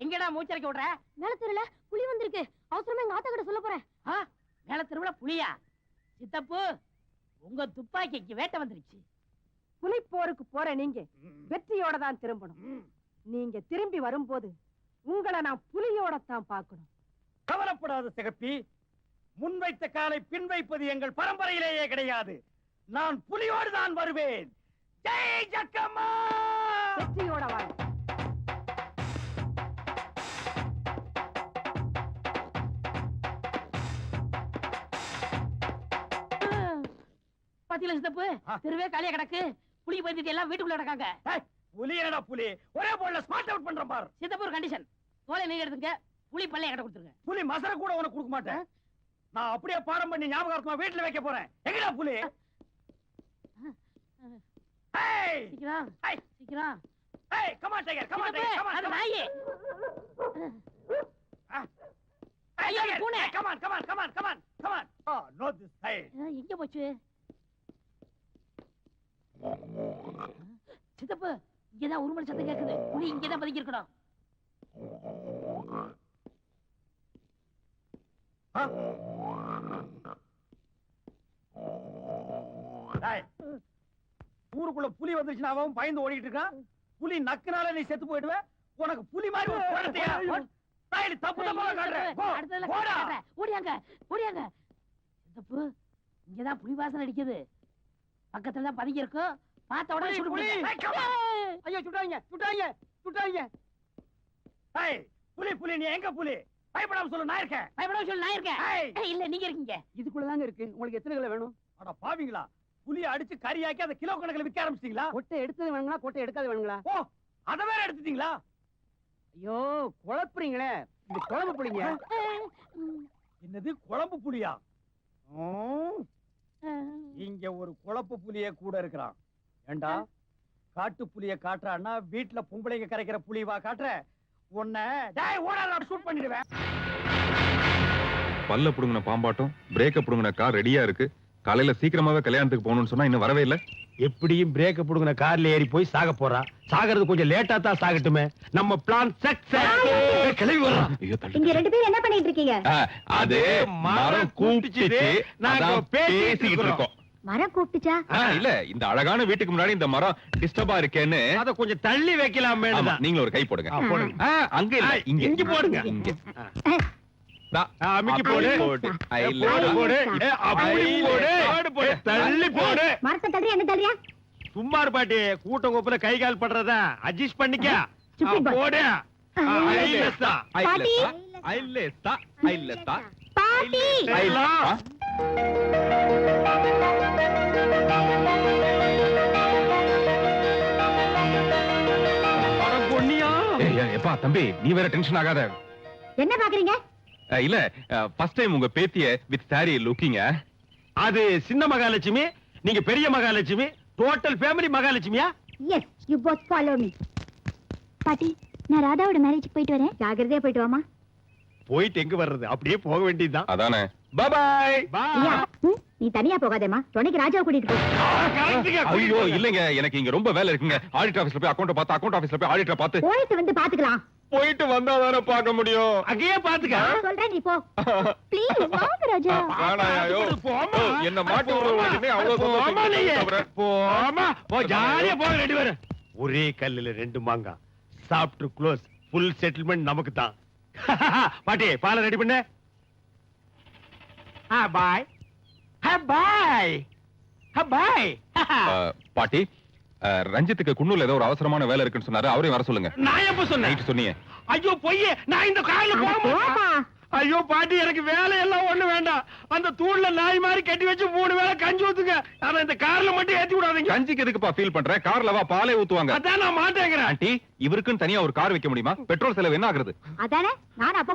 எங்கடா மூச்சரைக்க விடுற? மேலத்தெருல புலி வந்திருக்கு. அவசரமா எங்க ஆத்தா கிட்ட சொல்ல போறேன். மேலத்தெருவுல புலியா? சித்தப்பு, உங்க துப்பாக்கிக்கு வேட்டை வந்துருச்சு. புலி போருக்கு போற நீங்க வெற்றியோட தான் திரும்பணும். நீங்க திரும்பி வரும்போது உங்களை நான் புலியோட தான் பார்க்கணும். கவலைப்படாத சிகப்பி, முன்வைத்த காலை பின் வைப்பது எங்கள் பரம்பரையிலேயே கிடையாது. நான் புலியோடு தான் வருவேன். ஜெய் ஜக்கம்மா! வெற்றியோட வா. பாத்தீங்களா சித்தப்பு, தெருவே காலியா கிடக்கு. புலி பயந்துட்டு எல்லாம் வீட்டுக்குள்ள கிடக்காங்க. புலி என்னடா புலி? ஒரே போல்ல ஸ்மார்ட் அவுட் பண்ற பார். சித்தப்பு ஒரு கண்டிஷன், தோலை நீங்க எடுத்துங்க, புலி பல்லை என்கிட்ட கொடுத்துருங்க. புலி மசர கூட உனக்கு கொடுக்க மாட்டேன். நான் அப்படியே பாடம் பண்ணி ஞாபகார்த்தமா வீட்டுல வைக்க போறேன். எங்கடா புலி? சீக்கிரம் சீக்கிரம். Come on tiger, come on tiger, come on. அது நாயே. ஐயோ பூனை. Come on, come on, come on, come on, come on. Oh, not this side. எங்க போச்சு? சித்தப்பு, இங்கதான் உருமல் சத்தம் கேக்குது. புலி இங்கதான் பதுங்கி இருக்கணும். ஊருக்குள்ள புலி வந்துருச்சுன்னா அவன் பயந்து ஓடிட்டு இருக்கான். புலி நக்குனால நீ செத்து போயிடுவ. உனக்கு புலி மாதிரி ஒரு குழந்தையா? தப்பு தப்பா காட்டுற. ஓடியாங்க ஓடியாங்க. சித்தப்பு, இங்கதான் புலி வாசனை அடிக்குது. பக்கத்துல தான் பதுங்கி இருக்கும். பார்த்த உடனே சுடுங்க. ஐயோ சுட்டாங்க சுட்டாங்க சுட்டாங்க. புலி புலி, நீ எங்க புலி? பயப்படாம சொல்லு, நான் இருக்கேன். பயப்படாம சொல்லு, நான் இருக்கேன். இல்ல நீங்க இருக்கீங்க. இதுக்குள்ளதாங்க இருக்கு. உங்களுக்கு எத்தனை கிலோ வேணும்? அட பாவிங்களா, புலியை அடிச்சு கறியாக்கி அதை கிலோ கணக்கில் விற்க ஆரம்பிச்சிட்டீங்களா? கொட்டை எடுத்தது வேணுங்களா கொட்டை எடுக்காத வேணுங்களா? ஓ, அதை வேற எடுத்துட்டீங்களா? ஐயோ குழப்புறீங்களே. இது குழம்பு புளிங்க. என்னது குழம்பு புலியா? இங்க ஒரு குழப்பு புலிய கூட இருக்கிறான். ஏண்டா, காட்டு புலிய காட்டுறான்னா வீட்டுல பொம்பளைங்க கரைக்கிற புலிவா காட்டுற? உன்னை ஷூட் பண்ணிடுவேன். பல்ல புடுங்கின பாம்பாட்டம் பிரேக்க புடுங்கின கார் ரெடியா இருக்கு. காலையில சீக்கிரமாவே கல்யாணத்துக்கு போகணும்னு சொன்னா இன்னும் வரவே இல்ல. எப்படியும் பிரேக்க புடுங்கின கார்ல ஏறி போய் சாக போறா. சாகிறது கொஞ்சம் லேட்டா தான் சாகட்டுமே. நம்ம பிளான் சக்சஸ். கிளம்பி வர்றோம். இங்க ரெண்டு பேரும் என்ன பண்ணிட்டு இருக்கீங்க? அது மரம் கூப்பிட்டுச்சு, நாங்க பேசிட்டு இருக்கோம். மரம் கூப்பிட்டுச்சா? இல்ல, இந்த அழகான வீட்டுக்கு முன்னாடி இந்த மரம் டிஸ்டர்பா இருக்கேன்னு அத கொஞ்சம் தள்ளி வைக்கலாம். நீங்களும் ஒரு கை போடுங்க. அங்க இல்ல, இங்க இங்க போடுங்க. இங்க அமிக்கி போடு போடு. போடு அப்படி போடு. தள்ளி போடு. மரத்தை தள்ளியா என்ன தள்ளியா? சும்மா பாட்டி, கூட்டம் கோப்புல கை கால் பண்றத அட்ஜஸ்ட் பண்ணிக்க. போடு. ஐலஸ்தா ஐலஸ்தா ஐலஸ்தா பாட்டி. எப்பா தம்பி, நீ வேற டென்ஷன் ஆகாத. என்ன பாக்குறீங்க? இல்ல, ஃபர்ஸ்ட் டைம் உங்க பேத்திய வித் சாரி லுக்கிங்க. அது சின்ன மகாலட்சுமி, நீங்க பெரிய மகாலட்சுமி. டோட்டல் ஃபேமிலி மகாலட்சுமியா? Yes, you both follow me. பாட்டி, நான் ராதாவோட மேரேஜ்க்கு போயிட்டு வரேன். ஜாகிரதையா போயிட்டு வாமா. போயிட்டு எங்க வர்றது? அப்படியே போக வேண்டியதுதான். அதானே. Bye bye. நீ தனியா போகாதேமா, துணைக்கு ராஜாவை கூட்டிட்டு போ. ஐயோ இல்லங்க, எனக்கு இங்க ரொம்ப வேலை இருக்குங்க. ஆடிட்டர் ஆபீஸ்ல போய் அக்கவுண்ட் பார்த்து, அக்கவுண்ட் ஆபீஸ்ல போய் ஆடிட்டர் பார்த்து போயிட்டு வந்து பாத்துக்கலாம். போயிட்டு வந்தா தானே பார்க்க முடியும். அங்கேயே பாத்துக்க. சொல்றேன், நீ போ ப்ளீஸ். வாங்க ராஜா. ஆனாயோ என்ன மாட்டு உறவுமே அவ்வளவு போமா. போ, ஜாலியா போக ரெண்டு பேரும். ஒரே கல்லுல ரெண்டு மாங்கா. சாப்பிட்டு க்ளோஸ். ஃபுல் செட்டில்மெண்ட் நமக்கு தான். பாட்டி, பாலை ரெடி பண்ணு. பாய் பாய் பாய். பாட்டி, ரஞ்சித்துக்கு குன்னூர்ல ஏதோ ஒரு அவசரமான வேலை இருக்குன்னு சொன்னாரு. அவரையும் வர சொல்லுங்க. நான் எப்ப சொன்னேன்? சொன்னீங்க. ஐயோ பொய்யே, நான் இந்த காயில போக. ஐயோ பாட்டி, எனக்கு வேலை எல்லாம் ஒண்ணு வேண்டாம். அந்த தூள்ல நாய் மாதிரி கட்டி வச்சு 3 வேளை கஞ்சி ஊத்துங்க. ஆனா இந்த கார்ல மட்டும் ஏத்தி விடாதீங்க. கஞ்சிக்கு எதுக்குப்பா ஃபீல் பண்ற? கார்ல வா, பாலே ஊத்துவாங்க. அதான் நான் மாட்டேங்கிறேன். ஆண்டி, இவருக்குன்னு தனியா ஒரு கார் வைக்க முடியுமா? பெட்ரோல் செலவு என்ன ஆகுறது? அதானே நான் அப்ப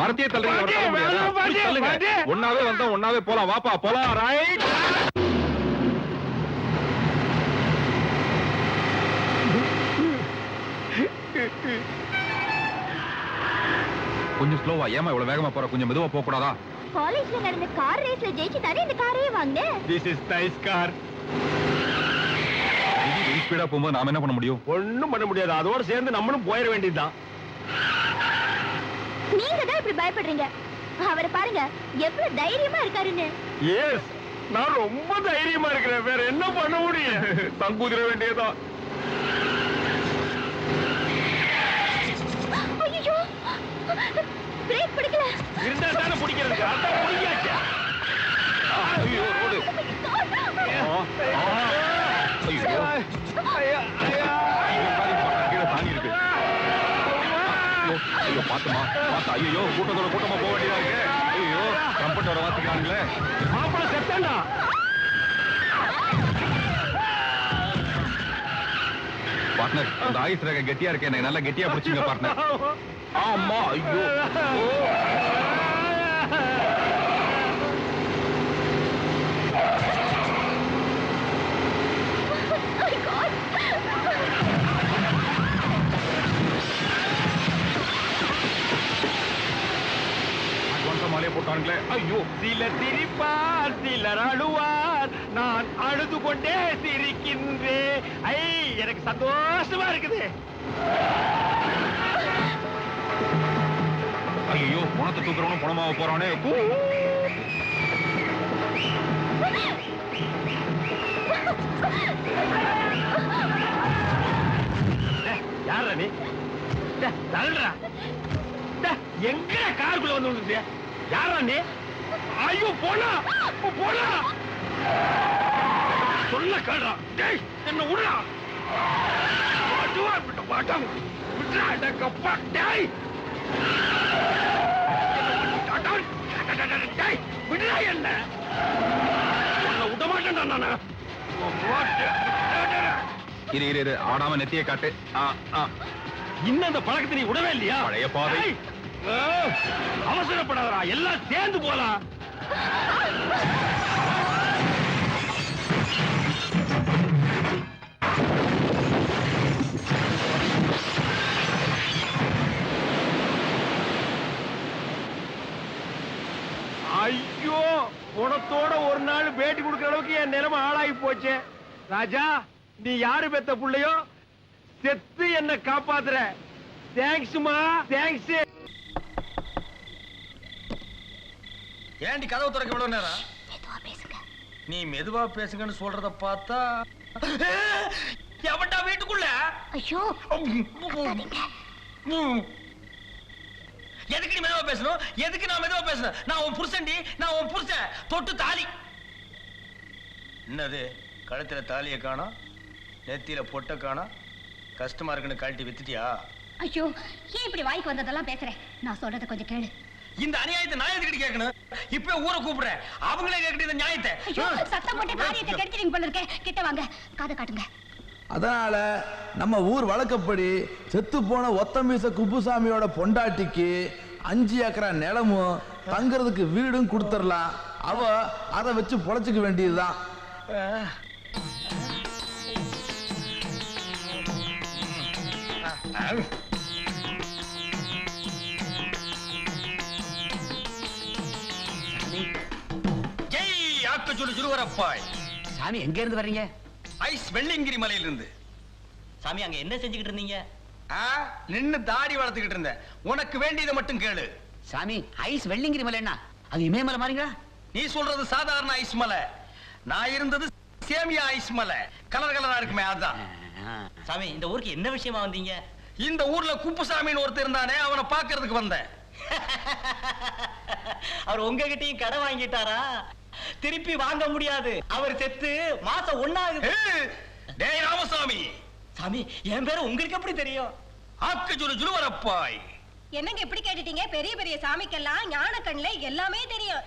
மரத்தையே தள்ளுங்க. ஒன்னாவே வந்தோம், ஒன்னாவே போலாம். வாப்பா போலாம். ரைட். கொஞ்சம் ஸ்லோவா. ஏமா இவ்வளவு வேகமா போற? கொஞ்சம் மெதுவா போக கூடாதா? காலேஜ்ல நடந்த கார் ரேஸ்ல ஜெயிச்சு தானே இந்த காரையே வாங்குனேன். This is nice car. Speedo போகும்போது நாம என்ன பண்ண முடியும்? ஒண்ணும் பண்ண முடியாது. அதோட சேர்ந்து நம்மளும் போயிட வேண்டியதுதான். நீங்க தான் இப்படி பயப்படுறீங்க. அவரை பாருங்க எவ்வளவு தைரியமா இருக்காருன்னு. எஸ், நான் ரொம்ப தைரியமா இருக்கிறேன். வேற என்ன பண்ண முடியும்? தங்குதிர வேண்டியதான். ஐயோ, பிரேக் பிடிக்கல. இருந்தா தானே பிடிக்கிறதுக்கு. அதான் பிடிக்காச்சு. ஐயோ ரோடு. ஐயோ தாண்டி இருக்கு. ஐயோ பாத்துமா பாத்தா. ஐயோ கூட்டத்தோட கூட்டமா போக வேண்டியதா இருக்கு. ஐயோ கம்பெனி வர வாசிக்கிறாங்களே. மாப்பிள்ள செத்தாண்டா. பார்ட்னர், இந்த ஆயுஸ் ரேகை கெட்டியா இருக்கு. எனக்கு நல்லா கெட்டியா பிடிச்சிங்க பார்ட்னர். ஆமா. ஐயோ மாலையை போட்டானுங்களே. ஐயோ, சிலர் சிரிப்பார், சிலர் அழுவார், நான் அழுது கொண்டே சிரிக்கின்றேன். ஐ, எனக்கு சந்தோஷமா இருக்குது. ஐயோ பணத்தை தூக்குறவனும் பணமாக போறானே. யாரா நீ? தள்ளுறா. எங்க காருக்குள்ள வந்து விழுந்துச்சு? யாரா நீ? ஐயோ போனா போனா. சொல்ல கேடுறா. டேய், என்ன விடுறா. பாட்டம் விட்டுறா. கப்பா. டேய் விடுறா. என்ன விட மாட்டேன்டா நானு. இரு இரு இரு, ஆடாம நெத்தியை காட்டு. இன்னும் அந்த பழக்கத்தை நீ விடவே இல்லையா? பழைய பாதை. அவசரப்படாதடா, எல்லாம் சேர்ந்து போலாம். ஐயோ, குணத்தோட ஒரு நாள் பேட்டி கொடுக்கிற அளவுக்கு என் நிலைமை ஆளாகி போச்சு. ராஜா, நீ யாரு பெத்த புள்ளையோ செத்து என்ன காப்பாத்துற. தேங்க்ஸ்மா, தேங்க்ஸ். ஏண்டி கதவு திறக்க இவ்வளவு நேரம்? மெதுவா பேசுங்க. நீ மெதுவா பேசுங்கன்னு சொல்றத பார்த்தா எவன்டா வீட்டுக்குள்ள? ஐயோ, கத்தாதீங்க. எதுக்கு நீ மெதுவா பேசணும்? எதுக்கு நான் மெதுவா பேசணும்? நான் உன் புருஷன்டி, நான் உன் புருஷன். தொட்டு தாலி. என்னது கழுத்துல தாலியை காணோம், நெத்தியில பொட்டை காணோம். கஷ்டமா இருக்குன்னு கழட்டி வித்துட்டியா? ஐயோ, ஏன் இப்படி வாய்க்கு வந்ததெல்லாம் பேசுறேன்? நான் சொல்றத கொஞ்சம் கேளு. இந்த அநியாயத்தை நான் எதுக்கிட்டு கேட்கணும்? இப்ப ஊரை கூப்பிடுறேன், அவங்களே கேட்கிட்டு இந்த நியாயத்தை. ஐயோ, சத்தம் போட்டு காரியத்தை கெடுத்துறீங்க போல இருக்கே. கிட்ட வாங்க, காதை காட்டுங்க. அதனால நம்ம ஊர் வழக்கப்படி செத்து போன ஒத்தமீச குப்புசாமியோட பொண்டாட்டிக்கு 5 ஏக்கரா நிலமும் தங்குறதுக்கு வீடும் கொடுத்துடலாம். அவ அதை வச்சு பொழைச்சுக்க வேண்டியதுதான். ஜெய் ஆக்கச்சூடு ஜுருவரப்பாய். சாமி, எங்க இருந்து வர்றீங்க? ஐஸ் வெள்ளிங்கிரி மலையில இருந்து. சாமி, அங்க என்ன செஞ்சுக்கிட்டு இருந்தீங்க? நின்னு தாடி வளர்த்துக்கிட்டு இருந்தேன். உனக்கு வேண்டியதை மட்டும் கேளு. சாமி, ஐஸ் வெள்ளிங்கிரி மலை என்ன? அது இமயமலை மாறீங்களா? நீ சொல்றது சாதாரண ஐஸ் மலை, நான் இருந்தது சேமியா ஐஸ் மலை. கலர் கலரா இருக்குமே, அதுதான். சாமி, இந்த ஊருக்கு என்ன விஷயமா வந்தீங்க? இந்த ஊர்ல குப்புசாமின்னு ஒருத்தர் இருந்தானே, அவனை பாக்குறதுக்கு வந்தேன். அவர் உங்ககிட்டயும் கடை வாங்கிட்டாரா? திருப்பி வாங்க முடியாது. அவர் செத்து மாசம் 1 ஆகுது. டேய் ராமசாமி. சாமி, என் பேரு உங்களுக்கு எப்படி தெரியும்? ஆக்கச்சூடு ஜுருவரப்பாய். என்னங்க இப்படி கேட்டுட்டீங்க? பெரிய பெரிய சாமிக்கெல்லாம் ஞான கண்ணுல எல்லாமே தெரியும்.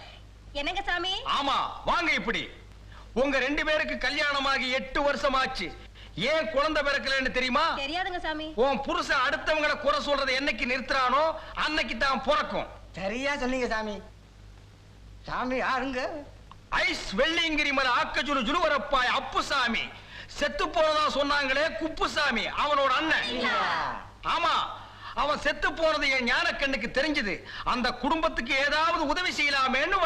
என்னங்க சாமி? ஆமா, வாங்க இப்படி. உங்க 2 பேருக்கு கல்யாணமாகி 8 வருஷம் ஆச்சு. ஏன் குழந்தை பிறக்கலன்னு தெரியுமா? தெரியாதுங்க சாமி. உன் புருஷன் அடுத்தவங்களை குறை சொல்றதை என்னைக்கு நிறுத்துறானோ அன்னைக்கு தான் பிறக்கும். சரியா சொன்னீங்க சாமி. சாமி யாருங்க? ஐஸ் வெள்ளிங்கிரி மலை ஆக்கச்சூடு ஜுருவரப்பாய் அப்புசாமி. செத்து போனதா சொன்னாங்களே குப்புசாமி, அவனோட அண்ணன். ஆமா, அவன் செத்து போனது என் ஞான கண்ணுக்கு தெரிஞ்சது. அந்த குடும்பத்துக்கு ஏதாவது உதவி செய்யலாமேன்னு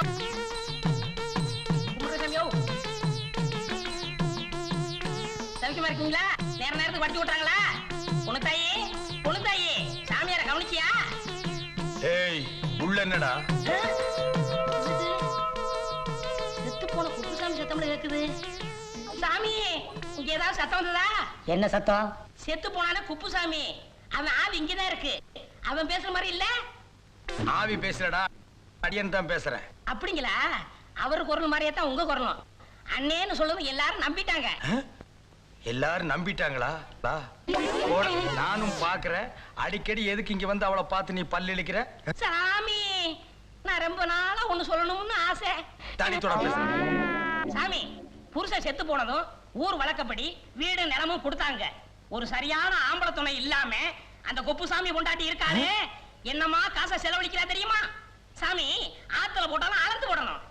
சௌக்கியமா இருக்கீங்களா? நேரத்துக்கு வட்டி விட்டாங்களா? பொண்ணுத்தாயி சாமியார கவனிச்சியா? ஏய் உள்ள என்னடா? செத்து போன குப்புசாமி சத்தம் கேக்குது. சாமி இங்க ஏதாவது சத்தம் வந்ததா? என்ன சத்தம்? செத்து போனானே குப்புசாமி, அவன் ஆவி இங்கதான் இருக்கு. அவன் பேசுற மாதிரி இல்ல. ஆவி பேசுறடா, அடியன் தான் பேசுறேன். அப்படிங்களா? அவர் குரல் மாதிரியே தான் உங்க குரலும். அண்ணேன்னு சொல்லவும் எல்லாரும் நம்பிட்டாங்க. எல்லாரும் நம்பிட்டாங்களா? போட, நானும் பாக்குறேன். அடிக்கடி எதுக்கு இங்க வந்து அவளை பார்த்து நீ பல்லு இழிக்கிற? சாமி நான் ரொம்ப நாளா ஒண்ணு சொல்லணும்னு ஆசை. தனித்தோட பேசுறேன். சாமி புருஷன் செத்து போனதும் ஊர் வழக்கப்படி வீடு நிலமும் கொடுத்தாங்க. ஒரு சரியான ஆம்பளை துணை இல்லாம அந்த குப்புசாமி கொண்டாட்டி இருக்காரு. என்னமா காசை செலவழிக்கிறா தெரியுமா? சாமி ஆத்துல போட்டாலும் அளந்து போடணும்.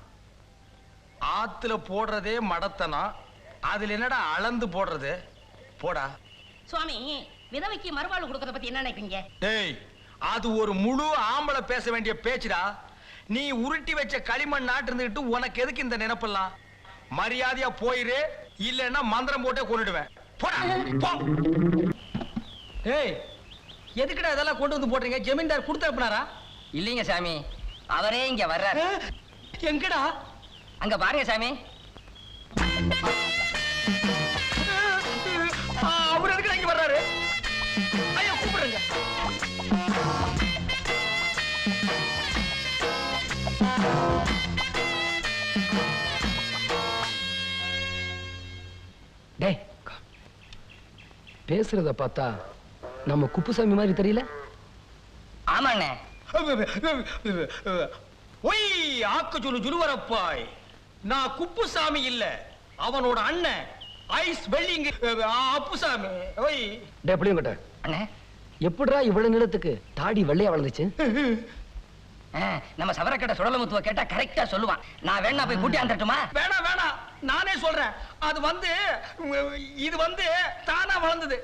ஆத்துல போடுறதே மடத்தனா, அதுல என்னடா அளந்து போடுறது? போடா. சுவாமி விதவைக்கு மறுவாழ்வு கொடுக்கறத பத்தி என்ன நினைப்பீங்க? டேய், அது ஒரு முழு ஆம்பளை பேச வேண்டிய பேச்சுடா. நீ உருட்டி வச்ச களிமண் நாட்டு இருந்துகிட்டு உனக்கு எதுக்கு இந்த நினைப்பெல்லாம்? மரியாதையா போயிரு, இல்லன்னா மந்திரம் போட்டே கொன்னுடுவேன். போடா போ. ஏய், எதுக்குடா இதெல்லாம் கொண்டு வந்து போடுறீங்க? ஜமீன்தார் கொடுத்து அனுப்புனாரா? இல்லைங்க சாமி, அவரே இங்க வர்றாரு. எங்கடா? அங்க பாருங்க சாமி. அவர் எதுக்கு இங்க வர்றாரு? ஐயோ கூப்பிடுங்க. டேய், பேசுறத பார்த்தா நம்ம குப்புசாமி மாதிரி தெரியல? ஆமாண்ணே. ஒய் ஆக்கு சொல்லு ஜுலுவரப்பாய். நான் குப்புசாமி இல்ல, அவனோட அண்ணன் ஐஸ் வெள்ளிங்க அப்புசாமி. ஒய் டேய் எப்படியும் கட்ட அண்ணே, எப்படிடா இவ்வளவு நிலத்துக்கு தாடி வெள்ளையா வளர்ந்துச்சு? நம்ம சவரக்கட்டை சுடலமுத்துவ கேட்டா கரெக்டா சொல்லுவான். நான் வேணா போய் கூட்டி வந்துட்டுமா? வேணாம் வேணாம், நானே சொல்றேன். அது வந்து இது வந்து தானா வளர்ந்தது.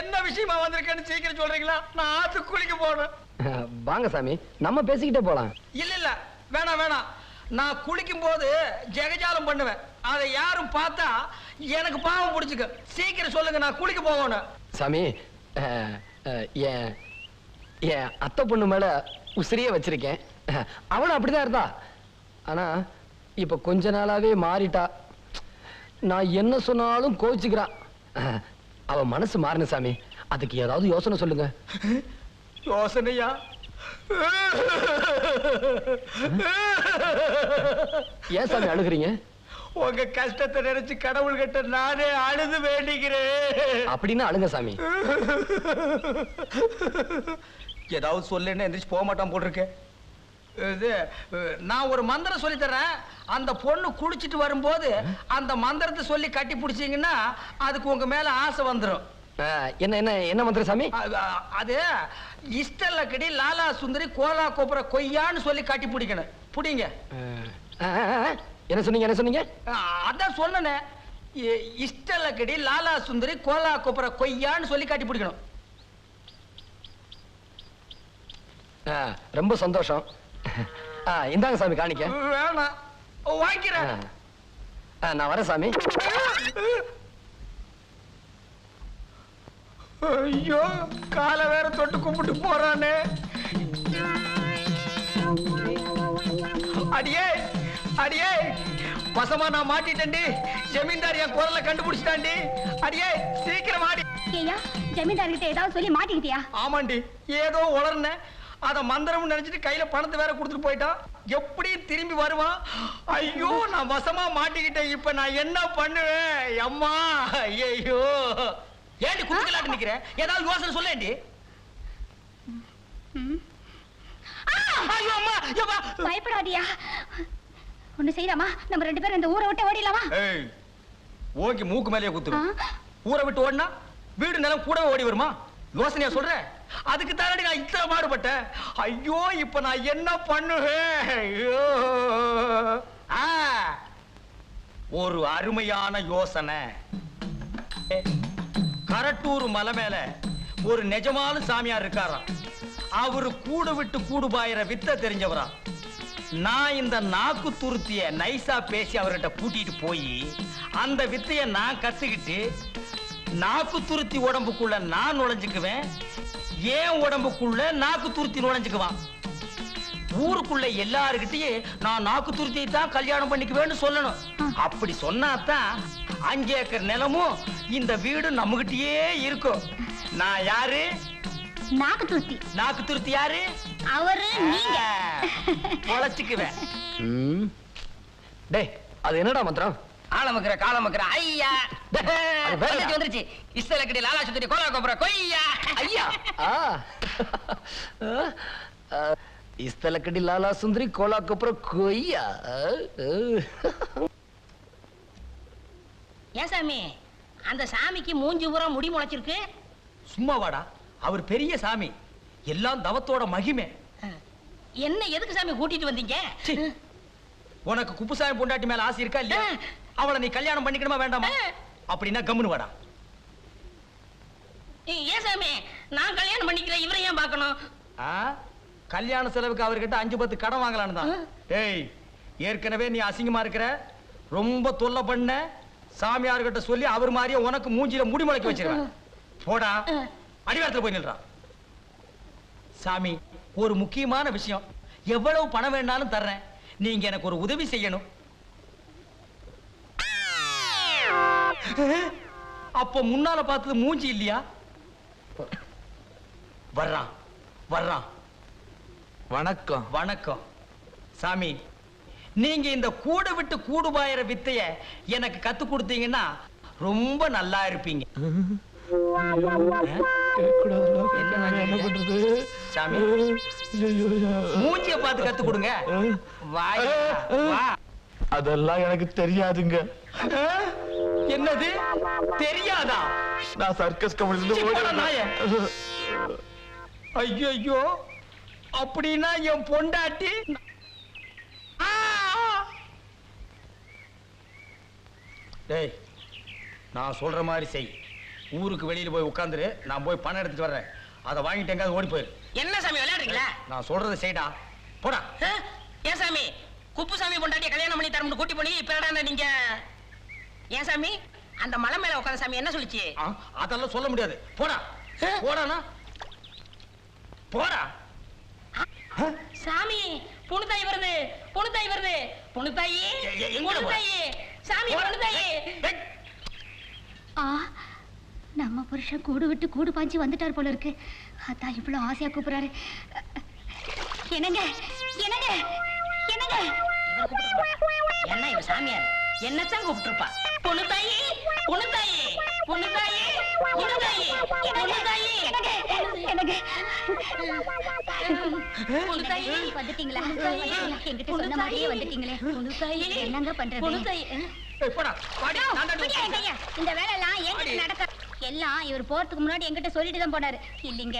என்ன விஷயமா வந்திருக்கேன்னு சீக்கிரம் சொல்றீங்களா? நான் ஆத்து குளிக்க போறேன். வாங்க சாமி, நம்ம பேசிக்கிட்டே போலாம். இல்ல இல்ல வேணாம் வேணாம். நான் குளிக்கும் போது ஜெகஜாலம் பண்ணுவேன். அதை யாரும் பார்த்தா எனக்கு பாவம் பிடிச்சுக்க. சீக்கிரம் சொல்லுங்க, நான் குளிக்க போகணும். சாமி, என் அத்தை பொண்ணு மேல உசிரியே வச்சிருக்கேன். அவளும் அப்படிதான் இருந்தா. ஆனா இப்ப கொஞ்ச நாளாவே மாறிட்டா. நான் என்ன சொன்னாலும் கோச்சுக்கிறான். அவ மனசு மாறின சாமி. அதுக்கு ஏதாவது யோசனை சொல்லுங்க. யோசனையா? ஏன் சாமி அழுகுறீங்க? உங்க கஷ்டத்தை நினைச்சு கடவுள் கிட்ட நானே அழுது வேண்டிக்கிறேன். அப்படின்னா அழுங்க சாமி. ஏதாவது சொல்லுன்னு எந்திரிச்சு போக மாட்டான் போட்டிருக்கேன். இது நான் ஒரு மந்திரம் சொல்லி தர்றேன். அந்த பொண்ணு குடிச்சிட்டு வரும்போது அந்த மந்திரத்தை சொல்லி கட்டி பிடிச்சீங்கன்னா அதுக்கு உங்க மேல ஆசை வந்துடும். என்ன என்ன என்ன மந்திரம் சாமி? அது இஷ்டலக்கடி லாலா சுந்தரி கோலா கோபுர கொய்யான்னு சொல்லி கட்டி பிடிக்கணும். புடிங்க. என்ன சொன்னீங்க? என்ன சொன்னீங்க? அதான் சொன்னேன். இஷ்டலக்கடி லாலா சுந்தரி கோலா கோபுர கொய்யான்னு சொல்லி கட்டி பிடிக்கணும். ரொம்ப சந்தோஷம். இந்தாங்க சாமி காணிக்க. வேணாம், வாங்கிக்கிறேன். நான் வரேன் சாமி. ஐயோ, காலை வேற தொட்டு கும்பிட்டு போறானே. அடியே அடியே, வசமா நான் மாட்டிட்டேன்டி. ஜமீன்தார் என் குரலை கண்டுபிடிச்சிட்டாண்டி. அடியே சீக்கிரம் ஆடி. ஏயா ஜமீன்தார்கிட்ட ஏதாவது சொல்லி மாட்டிக்கிட்டியா? ஆமாண்டி, ஏதோ உளர்னேன். அத மந்திரம் நினைச்சிட்டு கையில பணத்தை வேற கொடுத்துட்டு போயிட்டான். எப்படி திரும்பி வருவான்? ஐயோ, நான் வசமா மாட்டிக்கிட்டேன். இப்ப நான் என்ன பண்ணுவேன்? அம்மா ஐயோ. ஏண்டி குடுக்கலாட்டு நிக்கிறேன்? ஏதாவது யோசனை சொல்லேண்டி. ஐயோ அம்மா, யப்பா. பயப்படாதியா. ஒண்ணு செய்யலாமா? நம்ம ரெண்டு பேரும் இந்த ஊரை விட்டு ஓடிடலாமா? ஏய், ஓங்கி மூக்கு மேலேயே குத்துரு. ஊரை விட்டு ஓடினா வீடு நிலம் கூடவே ஓடி வருமா? யோசனையா சொல்ற? அதுக்கு தானடி நான் இத்தனை பாடுபட்டேன். ஐயோ, இப்ப நான் என்ன பண்ணுவேன்? ஐயோ, ஒரு அருமையான யோசனை. கரட்டூர் மலை மேல ஒரு நிஜமான சாமியார் இருக்காராம். அவரு கூடு விட்டு கூடு பாயிர வித்த தெரிஞ்சவரா. நான் இந்த நாக்கு துருத்திய நைசா பேசி அவர்கிட்ட கூட்டிட்டு போய் அந்த வித்தைய நான் கத்துக்கிட்டு நாக்கு துருத்தி உடம்புக்குள்ள நான் நுழைஞ்சுக்குவேன், ஏன் உடம்புக்குள்ள நாக்கு துருத்தி நுழைஞ்சுக்குவான். ஊருக்குள்ள எல்லாருக்கிட்டயே நான் நாக்கு துருத்தியை தான் கல்யாணம் பண்ணிக்குவேன்னு சொல்லணும். அப்படி சொன்னாதான் 5 ஏக்கர் நிலமும் இந்த வீடு நம்மகிட்டயே இருக்கும். நான் யாரு? நாக்கு துருத்தி. நாக்கு துருத்தி யாரு? அவரு நீங்க. பொழைச்சுக்குவேன். டேய் அது என்னடா மந்திரம்? ஆலமக்கிற காலமக்கிற ஐயா வந்துருச்சு. இஸ்தலக்கடி லாலா சுந்தரி கோலா கோபுர கொய்யா ஐயா. இஸ்தலக்கடி லாலா சுந்தரி கோலாக்கு அப்புறம் கொய்யா. ஏன் சாமி அந்த சாமிக்கு மூஞ்சி பூரா முடி முளைச்சிருக்கு? சும்மா வாடா, அவர் பெரிய சாமி, எல்லாம் தவத்தோட மகிமை. என்ன எதுக்கு சாமி கூட்டிட்டு வந்தீங்க? சீ, உனக்கு குப்புசாமி பொண்டாட்டி மேல ஆசை இருக்கா இல்லையா? அவளை நீ கல்யாணம் பண்ணிக்கணுமா வேண்டாமா? அப்படின்னா கம்முனு வாடா. ஏன் சாமி நான் கல்யாணம் பண்ணிக்கிறேன், இவரை ஏன் பார்க்கணும்? கல்யாண செலவுக்கு அவர்கிட்ட 5-10 கடன் வாங்கலான்னு தான். ஏய், ஏற்கனவே நீ அசிங்கமா இருக்கிற, ரொம்ப தொல்லை பண்ண, சாமியார்கிட்ட சொல்லி அவர் மாதிரியே உனக்கு மூஞ்சில முடி முளைக்க வச்சிருவேன். போடா, அடிவாரத்துல போய் நில்றான். சாமி, ஒரு முக்கியமான விஷயம், எவ்வளவு பணம் வேணாலும் தர்றேன், நீங்க எனக்கு ஒரு உதவி செய்யணும். அப்ப முன்னால பார்த்தது மூஞ்சி இல்லையா? வர்றான் வர்றான். வணக்கம். வணக்கம் சாமி, நீங்க இந்த கூடு விட்டு கூடு பாயிற வித்தைய எனக்கு கத்து கொடுத்தீங்கன்னா ரொம்ப நல்லா இருப்பீங்க. சாமி, மூஞ்சிய பார்த்து கத்து கொடுங்க. வா. அதெல்லாம் எனக்கு தெரியாதுங்க. என்னது தெரியாதா? நான் சர்க்கஸ் கம்பெனில ஐயோ, அப்படின்னா என் பொண்டாட்டி டேய், நான் சொல்ற மாதிரி செய். ஊருக்கு வெளியில போய் உட்கார்ந்துரு, நான் போய் பணம் எடுத்துட்டு வர்றேன். அதை வாங்கிட்டு எங்காவது ஓடி போயிரு. என்ன சாமி விளையாடுறீங்களா? நான் சொல்றதை செய்டா. போடா. ஏன் சாமி குப்புசாமி பொண்டாட்டிய கல்யாணம் பண்ணி தரமுன்னு கூட்டி போனி இப்ப என்னடா நீங்க? ஏன் சாமி அந்த மலை மேல உட்கார்ந்த சாமி என்ன சொல்லுச்சு? அதெல்லாம் சொல்ல முடியாது. போடா போடானா, போடா. சாமி புணுத்தாய் வருது, புணுத்தாய் வருது, புணுத்தாயி, புணுத்தாயி, சாமி புணுத்தாயி. நம்ம புருஷன் கூடு விட்டு கூடு பாஞ்சு வந்துட்டார் போல இருக்கு. அதான் இவ்வளவு ஆசையா கூப்பிடுறாரு. என்னங்க என்னங்க என்னங்க? என்ன இவ சாமியார் என்னத்தான் கூப்பிட்டுருப்பா? பொண்ணுத்தாயி, பொண்ணுத்தாயி, பொண்ணுத்தாயி, பொண்ணுத்தாயி, பொண்ணுத்தாயி. பொண்ணுத்தாயி வந்துட்டீங்களா? என்கிட்ட சொன்ன மாதிரியே வந்துட்டீங்களே. பொண்ணுத்தாயி என்னங்க பண்றது? பொண்ணுத்தாயி இந்த வேலை எல்லாம் என்கிட்ட நடக்க எல்லாம் இவர் போறதுக்கு முன்னாடி என்கிட்ட சொல்லிட்டு தான் போனாரு. இல்லீங்க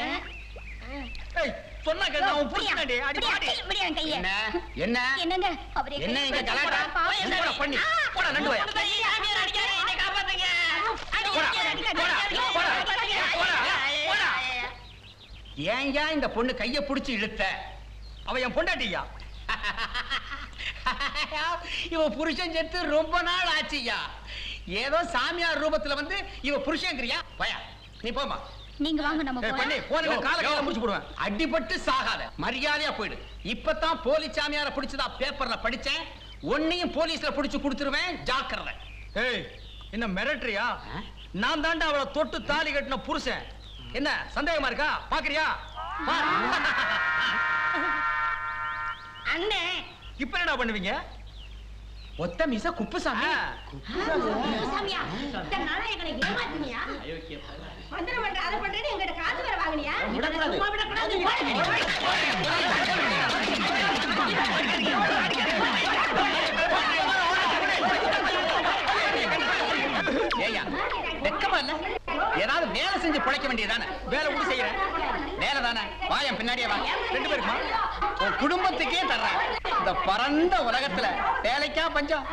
என்னங்க அவர் என்ன கலாட்டா பண்ணி போடா நண்டு வாயா. ஏன்யா இந்த பொண்ணு கைய புடிச்சு இழுத்த? அவ என் பொண்டாட்டியா? இவ புருஷன் செத்து ரொம்ப நாள் ஆச்சுயா. ஏதோ சாமியார் ரூபத்துல வந்து இவ புருஷன்ங்கறியா? பயா நீ போமா. நீங்க வாங்க நம்ம பண்ணி போன கால கால முடிச்சு போடுவேன். அடிபட்டு சாகாத, மரியாதையா போய்டு. இப்பதான் போலீஸ் சாமியார பிடிச்சதா பேப்பர்ல படிச்சேன். ஒன்னையும் போலீஸ்ல பிடிச்சு கொடுத்துருவேன், ஜாக்கிரதை. ஏய், என்ன மிரட்டறியா? நான் தாண்டா அவளை தொட்டு தாலி கட்டின புருஷன். என்ன சந்தேகமா இருக்கா? பாக்குறியா? அண்ணே இப்ப என்ன பண்ணுவீங்க? ஒத்த மீச குப்புசாமி. சாமியா இந்த நாளையங்களை ஏமாத்துனியா? வந்தற பண்ற அத பண்றேன்னு எங்கட காசு வேற வாங்குனியா? சும்மா விடக்கூடாது. ஏய்யா, வெக்கமா இல்ல? ஏதாவது வேலை செஞ்சு பிழைக்க வேண்டியதானே? வேலை கூட செய்யறேன். வேலை தானே? வாயா பின்னாடியே வா. 2 பேருக்குமா? உன் குடும்பத்துக்கே தர்றேன். இந்த பரந்த உலகத்துல வேலைக்கா பஞ்சம்?